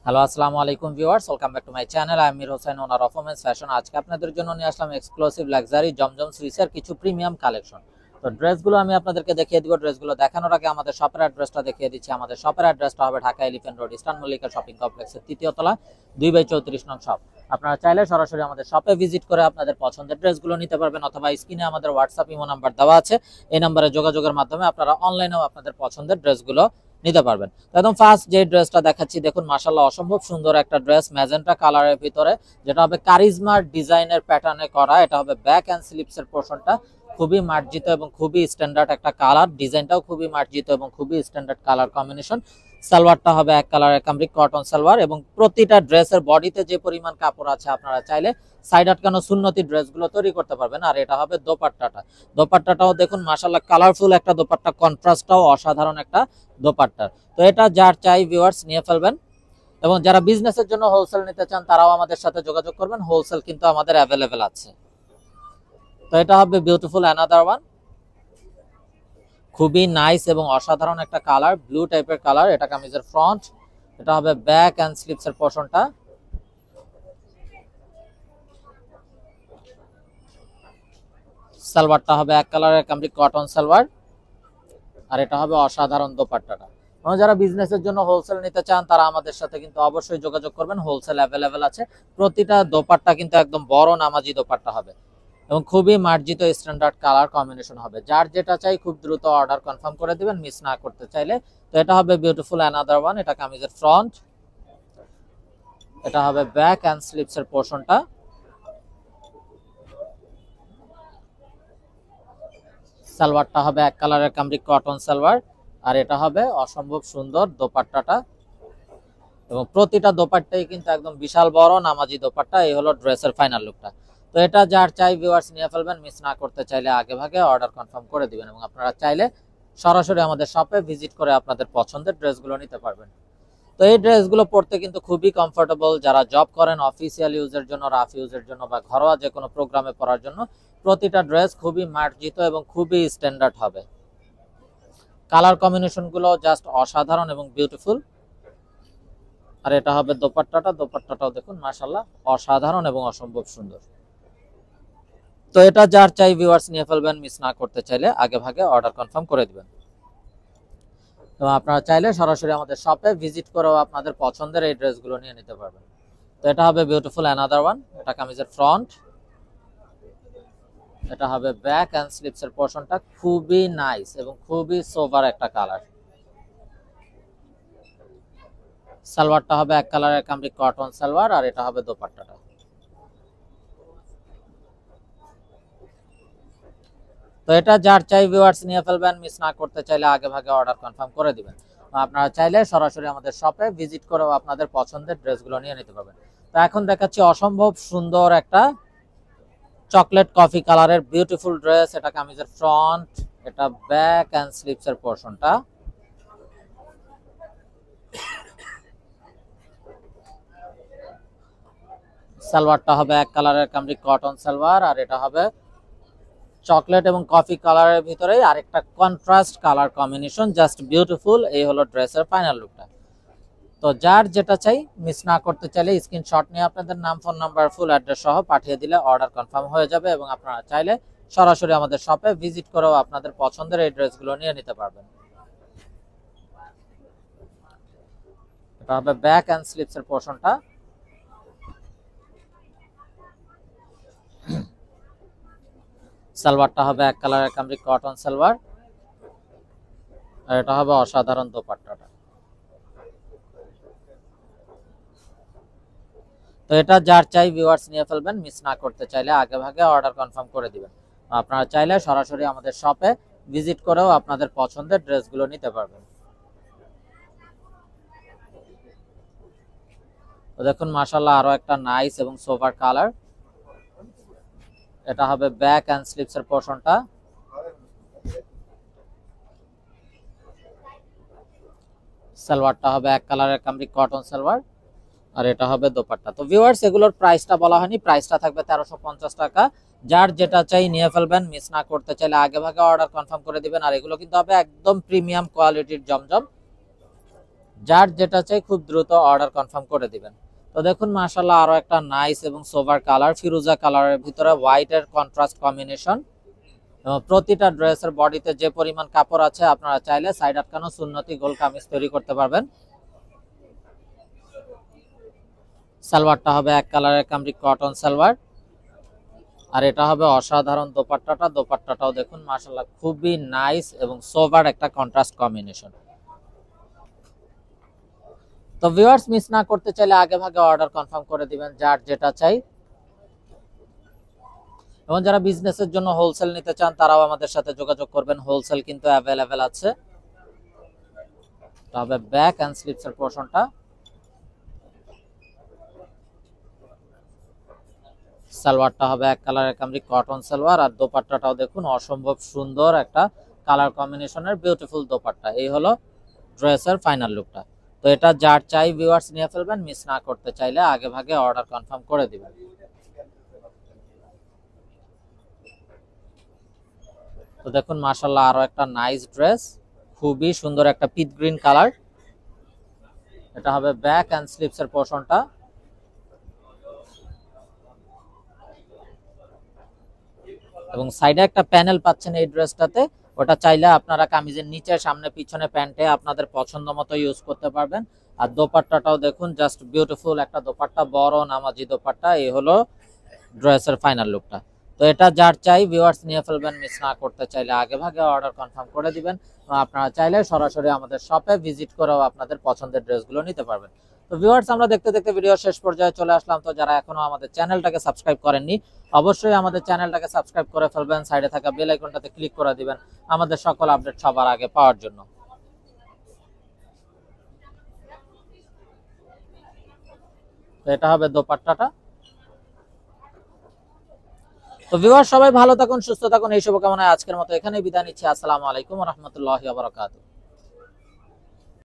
Hello, আসসালামু আলাইকুম viewers, welcome back to my channel. আমি Mir Hossain, owner of women's fashion. আজকে আপনাদের জন্য নিয়ে আসলাম এক্সক্লুসিভ লাক্সারি জমজম সুইসের কিছু প্রিমিয়াম কালেকশন। তো ড্রেসগুলো আমি আপনাদেরকে দেখিয়ে দিব। ড্রেসগুলো দেখানোর আগে আমাদের শপের অ্যাড্রেসটা দেখিয়ে দিচ্ছি। আমাদের শপের অ্যাড্রেসটা হবে Dhaka elephant road, eastern Mallika shopping কমপ্লেক্সের 3য় তলা, 2/34 নং শপ। আপনারা চাইলে সরাসরি আমাদের শপে ভিজিট করে আপনাদের পছন্দের ড্রেসগুলো নিতে পারবেন, অথবা স্ক্রিনে আমাদের হোয়াটসঅ্যাপ ইমো নাম্বার দেওয়া আছে। এই নাম্বারে যোগাযোগের মাধ্যমে আপনারা অনলাইনেও আপনাদের পছন্দের ড্রেসগুলো নিতে পারবেন। একদম ফার্স্ট যে ড্রেসটা দেখাচ্ছি, দেখুন মাশাআল্লাহ অসম্ভব সুন্দর একটা ড্রেস, ম্যাজেন্টা কালারের ভিতরে, যেটা হবে কারিজমার ডিজাইনের প্যাটার্নে করা। এটা হবে ব্যাক এন্ড স্লিপসের পোর্শনটা খুবই মার্জিত এবং খুবই স্ট্যান্ডার্ড একটা কালার, ডিজাইনটাও খুবই মার্জিত এবং খুবই স্ট্যান্ডার্ড কালার কম্বিনেশন। সালোয়ারটা হবে এক কালারের কামরিক কটন সালোয়ার, এবং প্রতিটা ড্রেসের বডিতে যে পরিমাণ কাপড় আছে আপনারা চাইলে সাইড আটকানো সুন্নতি ড্রেসগুলো তৈরি করতে পারবেন। আর এটা হবে দোপাট্টাটাও দেখুন মাশাআল্লাহ কালারফুল একটা দোপাট্টা, কন্ট্রাস্টটাও অসাধারণ একটা দোপাট্টা। তো এটা যার চাই ভিউয়ার্স নিয়ে ফেলবেন, এবং যারা বিজনেসের জন্য হোলসেল নিতে চান তারাও আমাদের সাথে যোগাযোগ করবেন, হোলসেল কিন্তু আমাদের অ্যাভেলেবেল আছে। তো এটা হবে বিউটিফুল অ্যানাদার ওয়ান, খুবই নাইস এবং অসাধারণ একটা কালার, ব্লু টাইপের কালার। এটা কামিজের ফ্রন্ট, এটা হবে ব্যাক এন্ড স্লিপসের পোর্শনটা। সালোয়ারটা হবে এক কালারের কামরিক কটন সালোয়ার, আর এটা হবে অসাধারণ দোপাট্টাটা। যারা বিজনেসের জন্য হোলসেল নিতে চান তারা আমাদের সাথে কিন্তু অবশ্যই যোগাযোগ করবেন, হোলসেল অ্যাভেলেবেল আছে। প্রতিটা দোপাট্টা কিন্তু একদম বড় নামাজি দোপাট্টা হবে, এবং খুবই মার্জিত স্ট্যান্ডার্ড কালার কম্বিনেশন হবে। যার যেটা চাই খুব দ্রুত অর্ডার কনফার্ম করে দিবেন, মিস না করতে চাইলে। তো এটা হবে বিউটিফুল অ্যানাদার ওয়ান, এটা কামিজের ফ্রন্ট, এটা হবে ব্যাক এন্ড স্লিপসের পোর্শনটা। সালোয়ারটা হবে এক কালারের কামরিক কটন সালোয়ার, আর এটা হবে অসম্ভব সুন্দর দোপাট্টাটা, এবং প্রতিটা দোপাট্টাই কিন্তু একদম বিশাল বড় নামাজি দোপাট্টা। এই হলো ড্রেসের ফাইনাল লুকটা। তো এটা যার চাই ভিউয়ার্স নিয়ে ফেলবেন, মিস না করতে চাইলে আগে ভাগে অর্ডার কনফার্ম করে দিবেন, এবং আপনারা চাইলে সরাসরি আমাদের শপে ভিজিট করে আপনাদের পছন্দের ড্রেসগুলো নিতে পারবেন। তো এই ড্রেসগুলো পরতে কিন্তু খুবই কমফোর্টেবল। যারা জব করেন, অফিসিয়াল ইউজের জন্য, রাফ ইউজের জন্য, বা ঘরোয়া যে কোনো প্রোগ্রামে পরার জন্য প্রতিটা ড্রেস খুবই মার্জিত এবং খুবই স্ট্যান্ডার্ড হবে। কালার কম্বিনেশনগুলো জাস্ট অসাধারণ এবং বিউটিফুল। আর এটা হবে দোপাট্টাটাও দেখুন মাশাআল্লাহ অসাধারণ এবং অসম্ভব সুন্দর। তো এটা যার চাই ভিউয়ার্স নিয়ে ফেলবেন, মিস না করতে চাইলে আগে ভাগে অর্ডার কনফার্ম করে দিবেন। তো আপনারা চাইলে সরাসরি আমাদের শপে ভিজিট করেও আপনাদের পছন্দের এই ড্রেসগুলো নিয়ে নিতে পারবেন। তো এটা হবে বিউটিফুল অ্যানাদার ওয়ান, এটা কামিজের ফ্রন্ট, এটা হবে ব্যাক এন্ড স্লিপসের পোর্শনটা, খুবই নাইস এবং খুবই সোভার একটা কালার। সালোয়ারটা হবে এক কালারের কামরিক কটন সালোয়ার, আর এটা হবে দোপাট্টাটা। তো এটা যার চাই ভিউয়ার্স নিয়ে ফেলবেন, মিস না করতে চাইলে আগে ভাগে অর্ডার কনফার্ম করে দিবেন। আপনারা চাইলে সরাসরি আমাদের শপে ভিজিট করেও আপনাদের পছন্দের ড্রেসগুলো নিয়ে নিতে পারবেন। তো এখন দেখাচ্ছি অসম্ভব সুন্দর একটা চকলেট কফি কালারের বিউটিফুল ড্রেস। এটা কামিজের ফ্রন্ট, এটা ব্যাক এন্ড স্লিপসের পোর্শনটা। সালোয়ারটা হবে এক কালারের কামরিক কটন সালোয়ার, আর এটা হবে চকলেট এবং কফি কালারের ভিতরে আরেকটা contrast colour combination, just beautiful. এই হলো ড্রেসের ফাইনাল লুকটা। তো যার যেটা চাই মিস না করতে চাইলে স্ক্রিনশট নিয়ে আপনাদের নাম, ফোন নাম্বার, ফুল অ্যাড্রেস সহ পাঠিয়ে দিলে অর্ডার কনফার্ম হয়ে যাবে, এবং আপনারা চাইলে সরাসরি আমাদের শপে ভিজিট করেও আপনাদের পছন্দের এই ড্রেসগুলো নিয়ে নিতে পারবেন। এটা হবে ব্যাক এন্ড স্লিপসের পোর্শনটা। সালোয়ারটা হবে এক কালারের কামরিক কটন সালোয়ার, আর এটা হবে অসাধারণ দোপাট্টাটা। তো এটা যার চাই ভিউয়ার্স নিয়ে ফেলবেন, মিস না করতে চাইলে আগে ভাগে অর্ডার কনফার্ম করে দিবেন। আপনারা চাইলে সরাসরি আমাদের শপে ভিজিট করেও আপনাদের পছন্দের ড্রেসগুলো নিতে পারবেন। তো দেখুন মাশাআল্লাহ আরো একটা নাইস এবং সোভার কালার। এটা হবে ব্যাক এন্ড স্লিপসের পোর্শনটা। সালোয়ারটা হবে এক কালারের কামরিক কটন সালোয়ার, আর এটা হবে দোপাট্টা। তো ভিউয়ার্স এগুলোর প্রাইসটা বলা হয়নি, প্রাইসটা থাকবে 1350 টাকা। যার যেটা চাই নিয়ে ফেলবেন, মিস না করতে চাইলে আগে ভাগে অর্ডার কনফার্ম করে দিবেন। আর এগুলো কিন্তু হবে একদম প্রিমিয়াম কোয়ালিটির জমজম, যার যেটা চাই খুব দ্রুত অর্ডার কনফার্ম করে দিবেন। তো দেখুন মাশাআল্লাহ আরো একটা নাইস এবং সোভার কালার, ফিরোজা কালারের ভিতরে হোয়াইট এর কন্ট্রাস্ট কম্বিনেশন। প্রতিটা ড্রেসের বডিতে যে পরিমাণ কাপড় আছে আপনারা চাইলে সাইড আটকানো সুন্নতি গোল কামিজ তৈরি করতে পারবেন। সালোয়ারটা হবে এক কালারের কামরিক কটন সালোয়ার, আর এটা হবে অসাধারণ দোপাট্টাটা। দোপাট্টাটাও দেখুন মাশাআল্লাহ খুবই নাইস এবং সোভার একটা কন্ট্রাস্ট কম্বিনেশন। তো ভিউয়ার্স মিস না করতে চাইলে আগে ভাগে অর্ডার কনফার্ম করে দিবেন যার যেটা চাই। এবং যারা বিজনেসের জন্য হোলসেল নিতে চান তারাও আমাদের সাথে যোগাযোগ করবেন, হোলসেল কিন্তু অ্যাভেলেবেল আছে। তবে ব্যাক এন্ড স্লিপস এর পোরশনটা, সালোয়ারটা হবে এক কালারের কামরি কটন সালোয়ার, আর দোপাট্টাটাও দেখুন অসম্ভব সুন্দর একটা কালার কম্বিনেশনের বিউটিফুল দোপাট্টা। এই হলো ড্রেসের ফাইনাল লুকটা। তো এটা যার চাই ভিউয়ার্স নিয়ে ফেলবেন, মিস না করতে চাইলে আগে ভাগে অর্ডার কনফার্ম করে দিবেন। তো দেখুন মাশাআল্লাহ আরো একটা নাইস ড্রেস, খুবই সুন্দর একটা পিচ গ্রিন কালার। এটা হবে ব্যাক এন্ড স্লিপস এর পোরশনটা। এবং সাইডে একটা প্যানেল পাচ্ছেন এই ড্রেসটাতে, ওটা চাইলে আপনারা কামিজের নিচে সামনে পিছনে প্যান্টে আপনাদের পছন্দ মতো ইউজ করতে পারবেন। আর দোপাট্টাটাও দেখুন জাস্ট বিউটিফুল একটা দোপাট্টা, বড় নামাজি দোপাট্টা। এই হলো ড্রেসের ফাইনাল লুকটা। তো এটা যার চাই ভিউয়ার্স নিয়ে ফেলবেন, মিস না করতে চাইলে আগে ভাগে অর্ডার কনফার্ম করে দিবেন। আপনারা চাইলে সরাসরি আমাদের শপে ভিজিট করেও আপনাদের পছন্দের ড্রেসগুলো নিতে পারবেন। তো ভিউয়ার্স আমরা দেখতে দেখতে ভিডিও শেষ পর্যায়ে চলে আসলাম। তো যারা এখনো আমাদের চ্যানেলটাকে সাবস্ক্রাইব করেননি অবশ্যই আমাদের চ্যানেলটাকে সাবস্ক্রাইব করে ফেলবেন, সাইডে থাকা বেল আইকনটাতে ক্লিক করে দিবেন আমাদের সকল আপডেট সবার আগে পাওয়ার জন্য। তো এটা হবে দোপাট্টাটা। তো ভিউয়ার সবাই ভালো থাকুন, সুস্থ থাকুন, এই শুভকামনায় আজকের মতো এখানেই বিদায় নিচ্ছি। আসসালামু আলাইকুম ওয়া রাহমাতুল্লাহি ওয়া বারাকাতুহু।